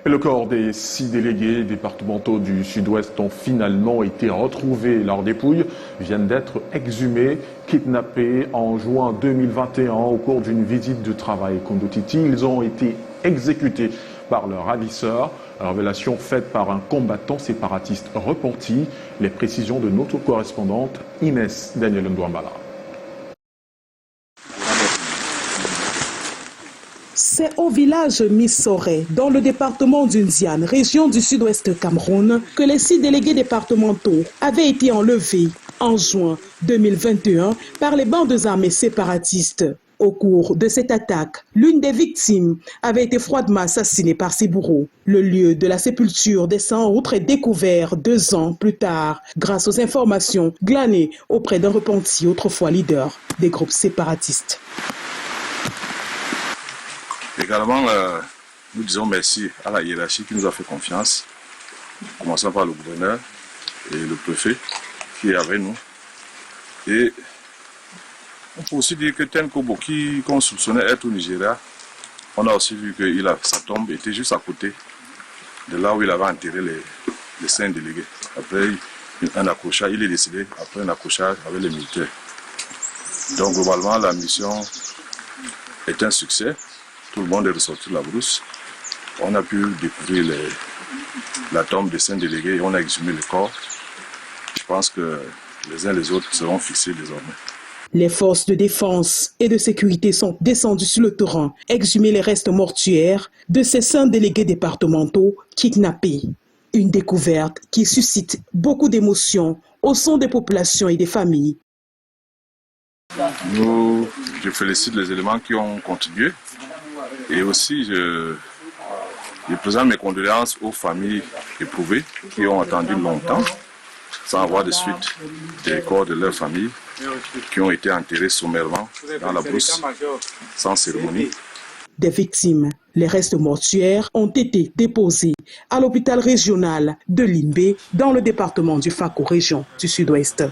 Et le corps des 6 délégués départementaux du Sud-Ouest ont finalement été retrouvés. Leurs dépouilles viennent d'être exhumées, kidnappés en juin 2021 au cours d'une visite de travail Kondotiti. Ils ont été exécutés par leurs ravisseurs. Révélation faite par un combattant séparatiste repenti. Les précisions de notre correspondante Inès Daniel Ndouambala. C'est au village Missoré, dans le département d'Unziane, région du sud-ouest Cameroun, que les 6 délégués départementaux avaient été enlevés en juin 2021 par les bandes armées séparatistes. Au cours de cette attaque, l'une des victimes avait été froidement assassinée par ses bourreaux. Le lieu de la sépulture des 100 autres est découvert 2 ans plus tard, grâce aux informations glanées auprès d'un repenti autrefois leader des groupes séparatistes. Également, nous disons merci à la hiérarchie qui nous a fait confiance, commençant par le gouverneur et le préfet qui est avec nous. Et on peut aussi dire que Ten Kobo, qu'on soupçonnait être au Nigeria, on a aussi vu que sa tombe était juste à côté de là où il avait enterré les 5 délégués. Après un accrochage, il est décédé après un accrochage avec les militaires. Donc globalement, la mission est un succès. Tout le monde est ressorti de la brousse. On a pu découvrir la tombe des 5 délégués et on a exhumé le corps. Je pense que les uns les autres seront fixés désormais. Les forces de défense et de sécurité sont descendues sur le terrain, exhumer les restes mortuaires de ces 5 délégués départementaux kidnappés. Une découverte qui suscite beaucoup d'émotions au sein des populations et des familles. Je félicite les éléments qui ont contribué et aussi je présente mes condoléances aux familles éprouvées qui ont attendu longtemps sans avoir de suite des corps de leur famille qui ont été enterrés sommairement dans la brousse sans cérémonie. Des victimes, les restes mortuaires ont été déposés à l'hôpital régional de Limbe dans le département du Fako, région du Sud-Ouest.